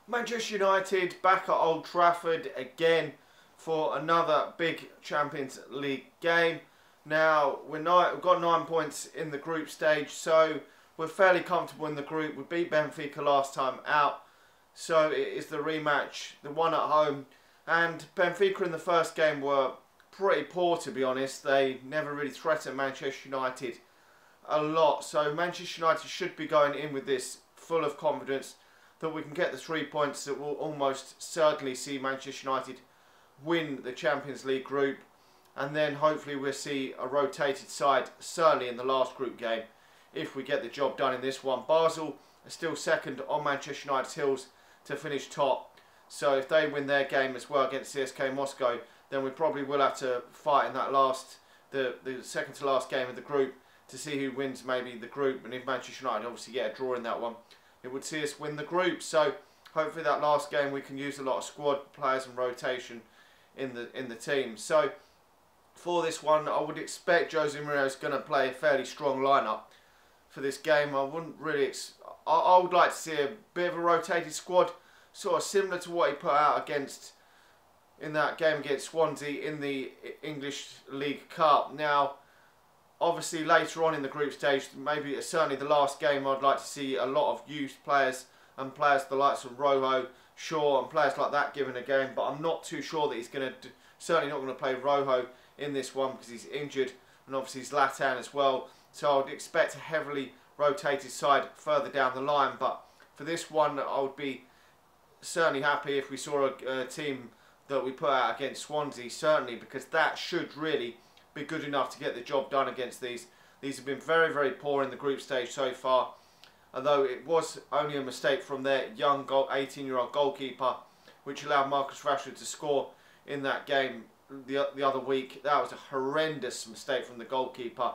Manchester United back at Old Trafford again for another big Champions League game. Now we've got 9 points in the group stage, so we're fairly comfortable in the group. We beat Benfica last time out, so it is the rematch, the one at home. And Benfica in the first game were pretty poor, to be honest. They never really threatened Manchester United a lot, so Manchester United should be going in with this full of confidence that we can get the 3 points that will almost certainly see Manchester United win the Champions League group, and then hopefully we'll see a rotated side certainly in the last group game if we get the job done in this one. Basel are still second on Manchester United's heels to finish top, so if they win their game as well against CSK Moscow, then we probably will have to fight in that the second to last game of the group to see who wins maybe the group, and if Manchester United obviously get a draw in that one, it would see us win the group. So hopefully that last game we can use a lot of squad players and rotation in the team. So for this one, I would expect Jose Mourinho is going to play a fairly strong lineup for this game. I wouldn't really. I would like to see a bit of a rotated squad, sort of similar to what he put out in that game against Swansea in the English League Cup. Now, obviously later on in the group stage, maybe certainly the last game, I'd like to see a lot of youth players and players the likes of Rojo, Shaw and players like that given a game, but I'm not too sure that he's going to, certainly not going to play Rojo in this one because he's injured, and obviously Zlatan as well, so I would expect a heavily rotated side further down the line. But for this one, I would be certainly happy if we saw a team that we put out against Swansea, certainly, because that should really be good enough to get the job done against these. These have been very, very poor in the group stage so far, although it was only a mistake from their young 18-year-old goalkeeper, which allowed Marcus Rashford to score in that game the other week. That was a horrendous mistake from the goalkeeper.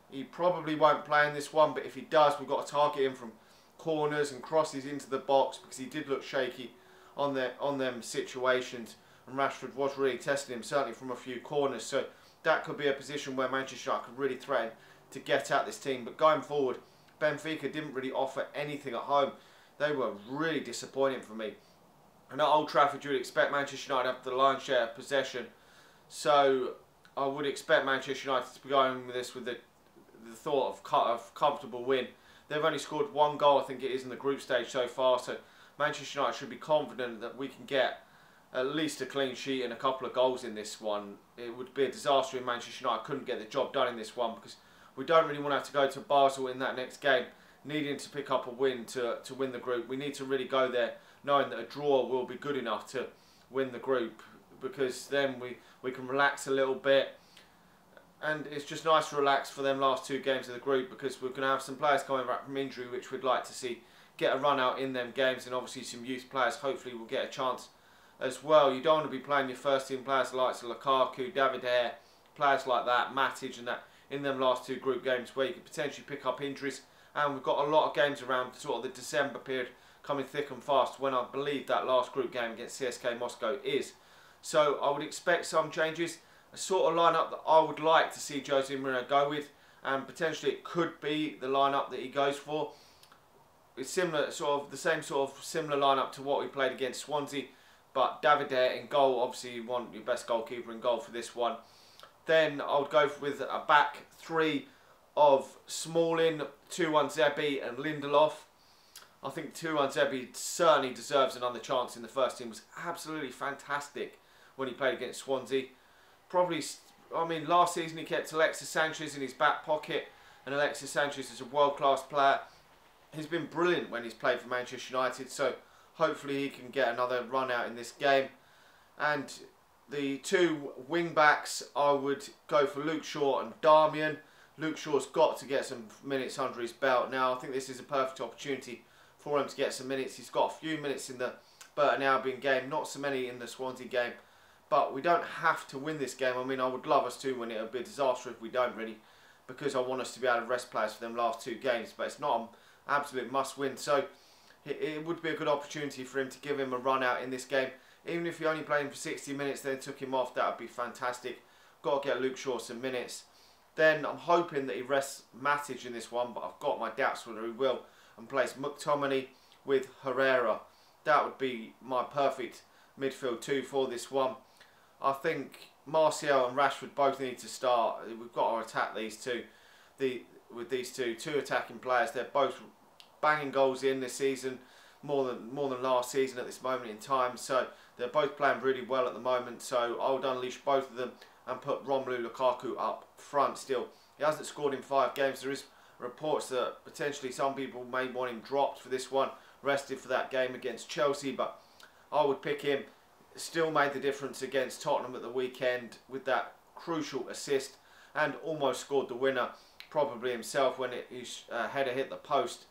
He probably won't play in this one, but if he does, we've got to target him from corners and crosses into the box, because he did look shaky on them situations, and Rashford was really testing him, certainly from a few corners. So that could be a position where Manchester United could really threaten to get at this team. But going forward, Benfica didn't really offer anything at home. They were really disappointing for me. And at Old Trafford, you would expect Manchester United to have the lion's share of possession. So I would expect Manchester United to be going with this with the thought of comfortable win. They've only scored 1 goal, I think it is, in the group stage so far. So Manchester United should be confident that we can get at least a clean sheet and a couple of goals in this one. It would be a disaster if Manchester United couldn't get the job done in this one, because we don't really want to have to go to Basel in that next game needing to pick up a win to win the group. We need to really go there knowing that a draw will be good enough to win the group, because then we can relax a little bit, and it's just nice to relax for them last 2 games of the group, because we're going to have some players coming back from injury which we'd like to see get a run out in them games, and obviously some youth players hopefully will get a chance as well. You don't want to be playing your first team players like Lukaku, David De Gea, players like that, Matic and that, in them last 2 group games where you could potentially pick up injuries. And we've got a lot of games around sort of the December period coming thick and fast, when I believe that last group game against CSK Moscow is. So I would expect some changes, a sort of lineup that I would like to see Jose Mourinho go with, and potentially it could be the lineup that he goes for. It's similar, sort of the same sort of similar lineup to what we played against Swansea, but David De Gea in goal. Obviously you want your best goalkeeper in goal for this one. Then I would go with a back 3 of Smalling, 2-1 and Lindelof. I think 2-1 certainly deserves another chance in the first team. Was absolutely fantastic when he played against Swansea. Probably, I mean, last season he kept Alexis Sanchez in his back pocket, and Alexis Sanchez is a world-class player. He's been brilliant when he's played for Manchester United, so hopefully he can get another run out in this game. And the 2 wing-backs, I would go for Luke Shaw and Darmian. Luke Shaw's got to get some minutes under his belt now. I think this is a perfect opportunity for him to get some minutes. He's got a few minutes in the Burton Albion game, not so many in the Swansea game. But we don't have to win this game. I mean, I would love us to win it. It would be a disaster if we don't, really, because I want us to be able to rest players for them last 2 games. But it's not an absolute must-win. So it would be a good opportunity for him to give him a run out in this game. Even if he only played him for 60 minutes, then took him off, that would be fantastic. Got to get Luke Shaw some minutes. Then I'm hoping that he rests Matic in this one, but I've got my doubts whether he will, and plays McTominay with Herrera that would be my perfect midfield two for this one. I think Martial and Rashford both need to start. We've got to attack these two. With these two attacking players, they're both banging goals in this season, more than last season at this moment in time. So they're both playing really well at the moment. So I would unleash both of them and put Romelu Lukaku up front. Still, he hasn't scored in 5 games. There is reports that potentially some people may want him dropped for this one, rested for that game against Chelsea, but I would pick him. Still made the difference against Tottenham at the weekend with that crucial assist, and almost scored the winner, probably himself, when his header hit the post.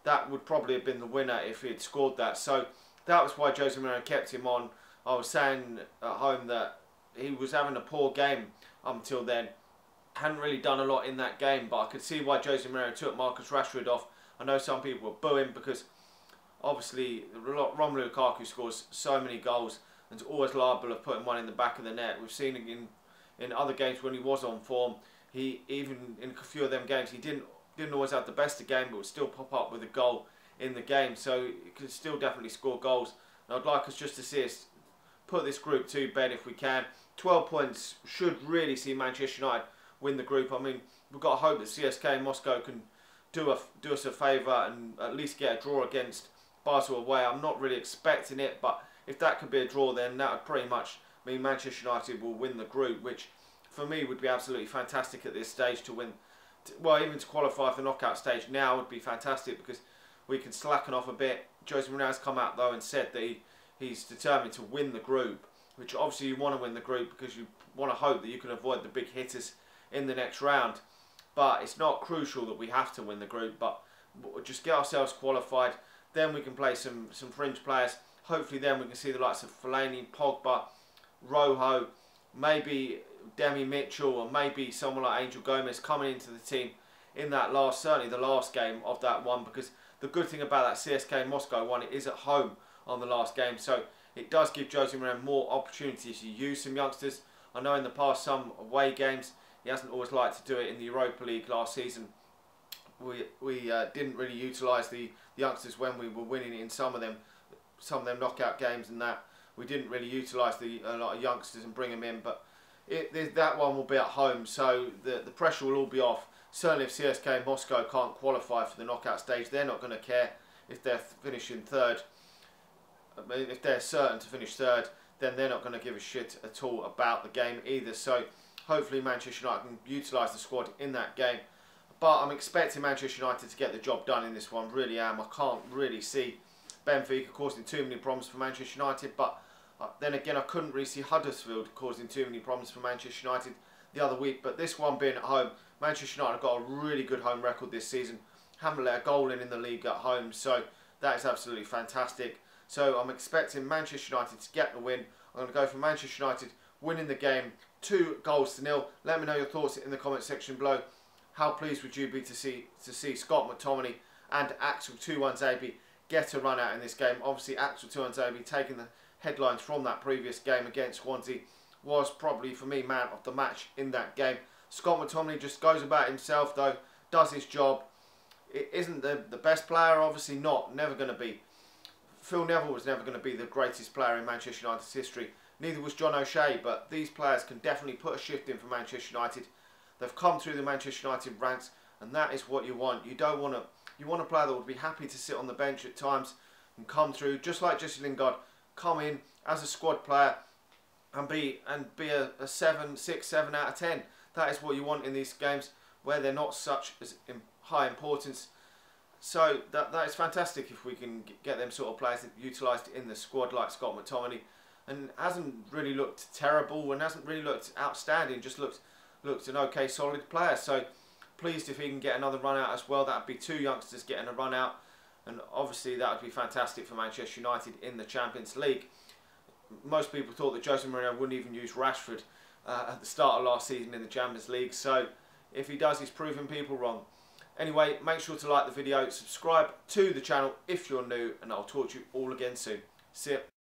That would probably have been the winner if he had scored that. So that was why Jose Mourinho kept him on. I was saying at home that he was having a poor game until then. Hadn't really done a lot in that game, but I could see why Jose Mourinho took Marcus Rashford off. I know some people were booing because obviously Romelu Lukaku scores so many goals and is always liable of putting one in the back of the net. We've seen in other games when he was on form, he even in a few of them games he didn't always have the best of game, but would still pop up with a goal in the game. So he could still definitely score goals. And I'd like us just to see us put this group to bed if we can. 12 points should really see Manchester United win the group. I mean, we've got to hope that CSKA Moscow can do us a favour and at least get a draw against Basel away. I'm not really expecting it, but if that could be a draw, then that would pretty much mean Manchester United will win the group, which for me would be absolutely fantastic at this stage to win. Well, even to qualify for the knockout stage now would be fantastic because we can slacken off a bit. Jose Mourinho has come out though and said that he's determined to win the group, which obviously you want to win the group because you want to hope that you can avoid the big hitters in the next round. But it's not crucial that we have to win the group, but just get ourselves qualified. Then we can play some fringe players. Hopefully then we can see the likes of Fellaini, Pogba, Rojo, maybe Demi Mitchell, or maybe someone like Angel Gomez coming into the team in that certainly the last game of that one, because the good thing about that CSKA Moscow one, it is at home on the last game, so it does give Jose Mourinho more opportunities to use some youngsters. I know in the past some away games he hasn't always liked to do it. In the Europa League last season we didn't really utilise the youngsters when we were winning in some of them knockout games, and that we didn't really utilise a lot of youngsters and bring them in. But that one will be at home, so the pressure will all be off. Certainly if CSKA Moscow can't qualify for the knockout stage, they're not going to care if they're finishing third. I mean, if they're certain to finish third, then they're not going to give a shit at all about the game either. So hopefully Manchester United can utilise the squad in that game. But I'm expecting Manchester United to get the job done in this one, really am. I can't really see Benfica causing too many problems for Manchester United, but then again I couldn't really see Huddersfield causing too many problems for Manchester United the other week. But this one being at home, Manchester United have got a really good home record this season. Haven't let a goal in the league at home, so that is absolutely fantastic. So I'm expecting Manchester United to get the win. I'm going to go for Manchester United winning the game 2-0. Let me know your thoughts in the comment section below. How pleased would you be to see Scott McTominay and Axel Tuanzebe get a run out in this game? Obviously Axel Tuanzebe taking the headlines from that previous game against Swansea, was probably for me man of the match in that game. Scott McTominay just goes about himself though, does his job. It isn't the best player, obviously not, never going to be. Phil Neville was never going to be the greatest player in Manchester United's history. Neither was John O'Shea, but these players can definitely put a shift in for Manchester United. They've come through the Manchester United ranks, and that is what you want. You want a player that would be happy to sit on the bench at times and come through, just like Jesse Lingard, come in as a squad player and be a 6, 7 out of 10. That is what you want in these games where they're not such as high importance. So that is fantastic if we can get them sort of players utilised in the squad like Scott McTominay, and hasn't really looked terrible and hasn't really looked outstanding, just looked an okay solid player. So pleased if he can get another run out as well. That would be 2 youngsters getting a run out, and obviously that would be fantastic for Manchester United in the Champions League. Most people thought that Jose Mourinho wouldn't even use Rashford at the start of last season in the Champions League, so if he does, he's proving people wrong. Anyway, make sure to like the video, subscribe to the channel if you're new, and I'll talk to you all again soon. See ya.